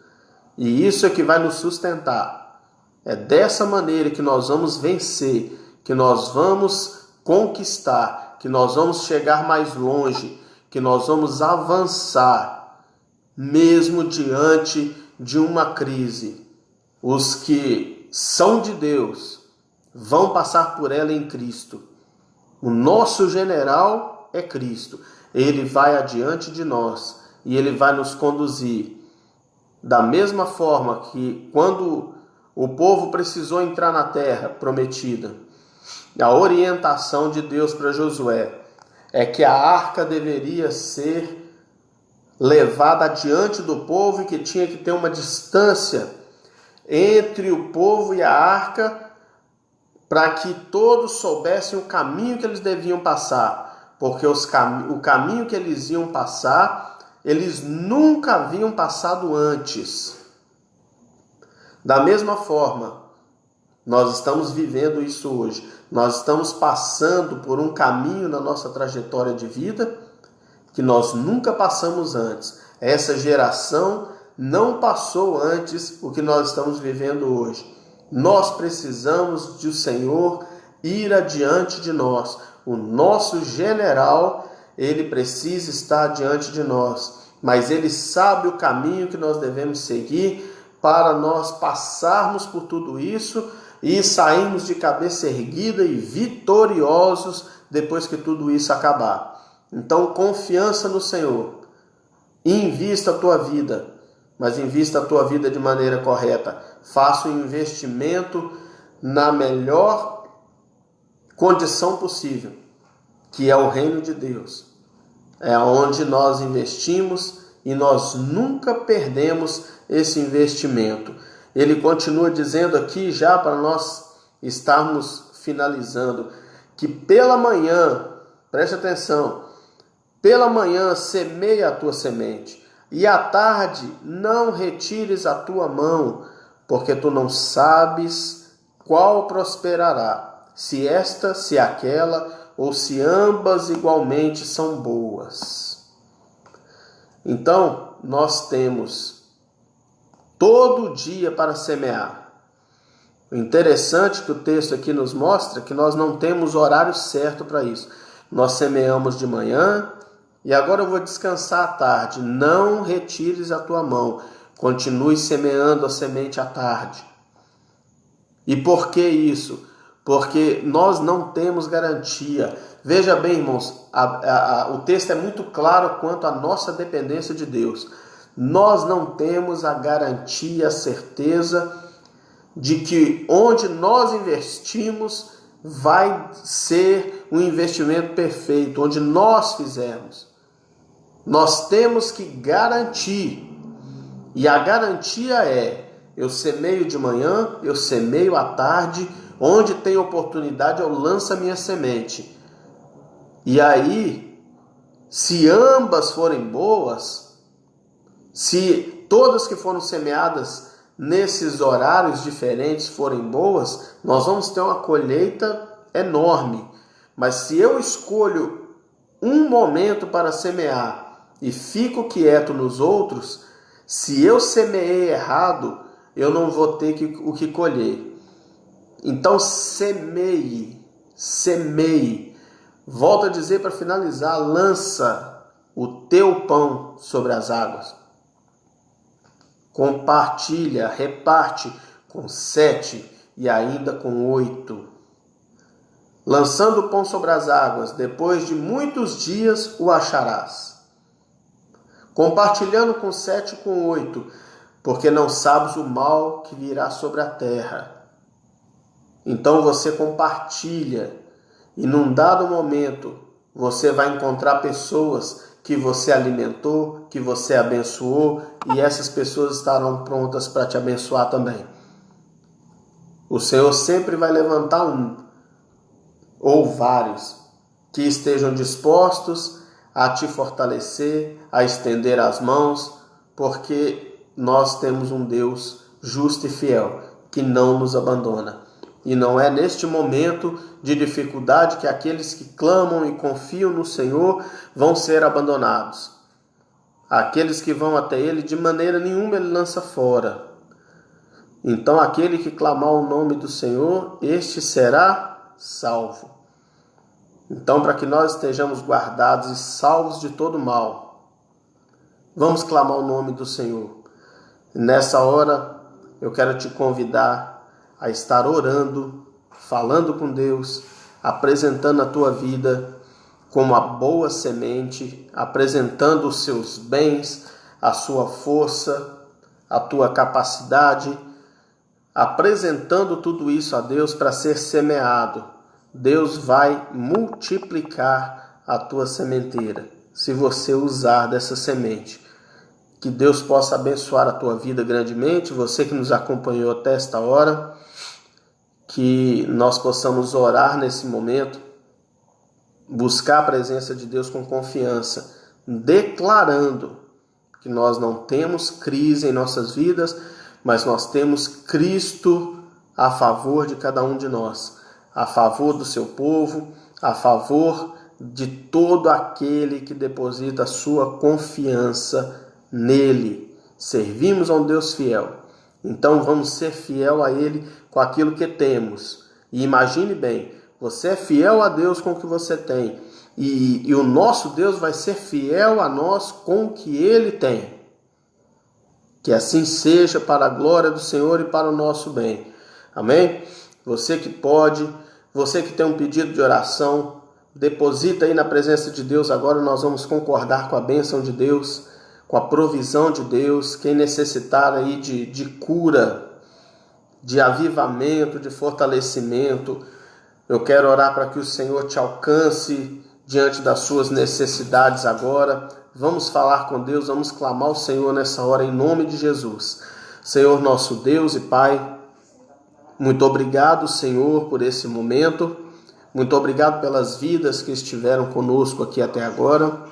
E isso é que vai nos sustentar. É dessa maneira que nós vamos vencer, que nós vamos conquistar, que nós vamos chegar mais longe, que nós vamos avançar, mesmo diante de uma crise. Os que são de Deus vão passar por ela em Cristo. O nosso general é Cristo. Ele vai adiante de nós e ele vai nos conduzir. Da mesma forma que quando o povo precisou entrar na terra prometida, a orientação de Deus para Josué é que a arca deveria ser levada adiante do povo e que tinha que ter uma distância entre o povo e a arca para que todos soubessem o caminho que eles deviam passar, porque o caminho que eles iam passar, eles nunca haviam passado antes. Da mesma forma, nós estamos vivendo isso hoje. Nós estamos passando por um caminho na nossa trajetória de vida que nós nunca passamos antes. Essa geração não passou antes o que nós estamos vivendo hoje. Nós precisamos de o Senhor ir adiante de nós. O nosso general, ele precisa estar diante de nós, mas ele sabe o caminho que nós devemos seguir para nós passarmos por tudo isso, e sairmos de cabeça erguida e vitoriosos depois que tudo isso acabar. Então, confiança no Senhor. Invista a tua vida, mas invista a tua vida de maneira correta. Faça um investimento na melhor condição possível, que é o reino de Deus. É onde nós investimos e nós nunca perdemos esse investimento. Ele continua dizendo aqui, já para nós estarmos finalizando, que pela manhã, preste atenção, pela manhã semeia a tua semente, e à tarde não retires a tua mão, porque tu não sabes qual prosperará, se esta, se aquela, ou se ambas igualmente são boas. Então, nós temos todo dia para semear. O interessante que o texto aqui nos mostra é que nós não temos horário certo para isso. Nós semeamos de manhã e agora eu vou descansar à tarde. Não retires a tua mão. Continue semeando a semente à tarde. E por que isso? Porque nós não temos garantia. Veja bem, irmãos, o texto é muito claro quanto à nossa dependência de Deus. Nós não temos a garantia, a certeza de que onde nós investimos vai ser um investimento perfeito, onde nós fizermos. Nós temos que garantir. E a garantia é, eu semeio de manhã, eu semeio à tarde, onde tem oportunidade eu lanço a minha semente. E aí, se ambas forem boas, se todas que foram semeadas nesses horários diferentes forem boas, nós vamos ter uma colheita enorme. Mas se eu escolho um momento para semear e fico quieto nos outros, se eu semeei errado, eu não vou ter o que colher. Então semeie. Volto a dizer para finalizar, lança o teu pão sobre as águas. Compartilha, reparte com 7 e ainda com 8. Lançando o pão sobre as águas, depois de muitos dias o acharás. Compartilhando com 7 e com 8, porque não sabes o mal que virá sobre a terra. Então você compartilha, e num dado momento você vai encontrar pessoas que você alimentou, que você abençoou, e essas pessoas estarão prontas para te abençoar também. O Senhor sempre vai levantar um, ou vários, que estejam dispostos a te fortalecer, a estender as mãos, porque nós temos um Deus justo e fiel, que não nos abandona. E não é neste momento de dificuldade que aqueles que clamam e confiam no Senhor vão ser abandonados. Aqueles que vão até Ele, de maneira nenhuma Ele lança fora. Então aquele que clamar o nome do Senhor, este será salvo. Então, para que nós estejamos guardados e salvos de todo mal, vamos clamar o nome do Senhor. Nessa hora, eu quero te convidar a estar orando, falando com Deus, apresentando a tua vida como a boa semente, apresentando os seus bens, a sua força, a tua capacidade, apresentando tudo isso a Deus para ser semeado. Deus vai multiplicar a tua sementeira, se você usar dessa semente. Que Deus possa abençoar a tua vida grandemente, você que nos acompanhou até esta hora, que nós possamos orar nesse momento, buscar a presença de Deus com confiança, declarando que nós não temos crise em nossas vidas, mas nós temos Cristo a favor de cada um de nós, a favor do seu povo, a favor de todo aquele que deposita a sua confiança nele. Servimos a um Deus fiel, então vamos ser fiel a Ele com aquilo que temos. E imagine bem, você é fiel a Deus com o que você tem, e o nosso Deus vai ser fiel a nós com o que Ele tem. Que assim seja, para a glória do Senhor e para o nosso bem. Amém? Você que pode, você que tem um pedido de oração, deposita aí na presença de Deus. Agora nós vamos concordar com a bênção de Deus, com a provisão de Deus. Quem necessitar aí de cura, de avivamento, de fortalecimento, eu quero orar para que o Senhor te alcance diante das suas necessidades agora. Vamos falar com Deus, vamos clamar ao Senhor nessa hora em nome de Jesus. Senhor nosso Deus e Pai, muito obrigado, Senhor, por esse momento. Muito obrigado pelas vidas que estiveram conosco aqui até agora.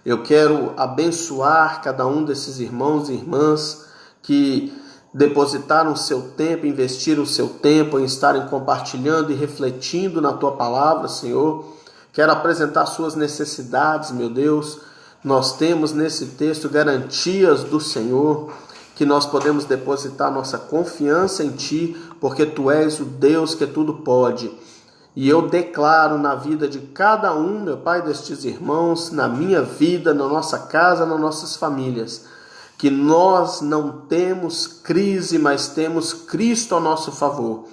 Eu quero abençoar cada um desses irmãos e irmãs que depositaram o seu tempo, investiram o seu tempo em estarem compartilhando e refletindo na Tua palavra, Senhor. Quero apresentar suas necessidades, meu Deus. Nós temos nesse texto garantias do Senhor, que nós podemos depositar nossa confiança em Ti, porque Tu és o Deus que tudo pode. E eu declaro na vida de cada um, meu Pai, destes irmãos, na minha vida, na nossa casa, nas nossas famílias, que nós não temos crise, mas temos Cristo ao nosso favor.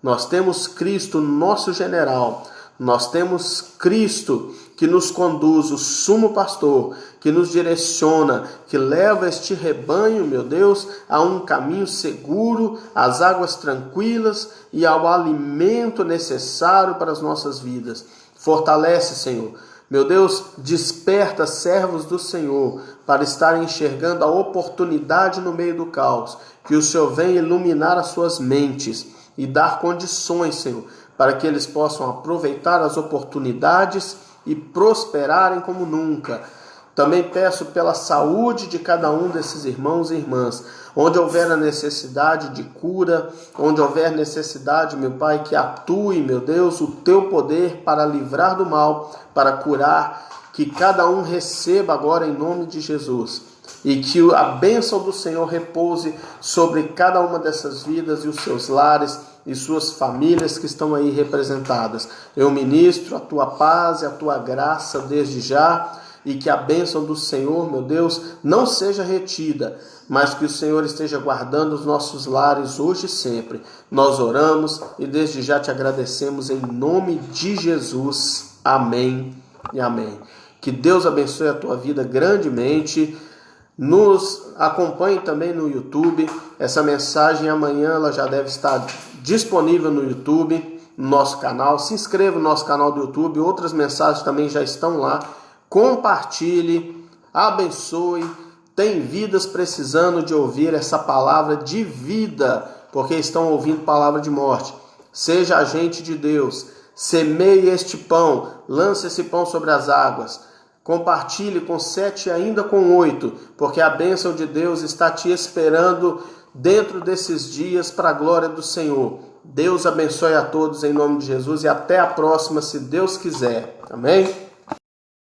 Nós temos Cristo, nosso general. Nós temos Cristo que nos conduz, o sumo pastor, que nos direciona, que leva este rebanho, meu Deus, a um caminho seguro, às águas tranquilas e ao alimento necessário para as nossas vidas. Fortalece, Senhor. Meu Deus, desperta servos do Senhor para estarem enxergando a oportunidade no meio do caos. Que o Senhor venha iluminar as suas mentes e dar condições, Senhor, para que eles possam aproveitar as oportunidades e prosperarem como nunca. Também peço pela saúde de cada um desses irmãos e irmãs, onde houver a necessidade de cura, onde houver necessidade, meu Pai, que atue, meu Deus, o Teu poder para livrar do mal, para curar, que cada um receba agora em nome de Jesus. E que a bênção do Senhor repouse sobre cada uma dessas vidas e os seus lares e suas famílias que estão aí representadas. Eu ministro a Tua paz e a Tua graça desde já, e que a bênção do Senhor, meu Deus, não seja retida, mas que o Senhor esteja guardando os nossos lares hoje e sempre. Nós oramos e desde já te agradecemos em nome de Jesus. Amém e amém. Que Deus abençoe a tua vida grandemente. Nos acompanhe também no YouTube. Essa mensagem amanhã ela já deve estar disponível no YouTube, no nosso canal. Se inscreva no nosso canal do YouTube. Outras mensagens também já estão lá. Compartilhe, abençoe. Tem vidas precisando de ouvir essa palavra de vida, porque estão ouvindo palavra de morte. Seja agente de Deus. Semeie este pão. Lance esse pão sobre as águas. Compartilhe com 7 e ainda com 8, porque a bênção de Deus está te esperando dentro desses dias para a glória do Senhor. Deus abençoe a todos em nome de Jesus e até a próxima, se Deus quiser. Amém?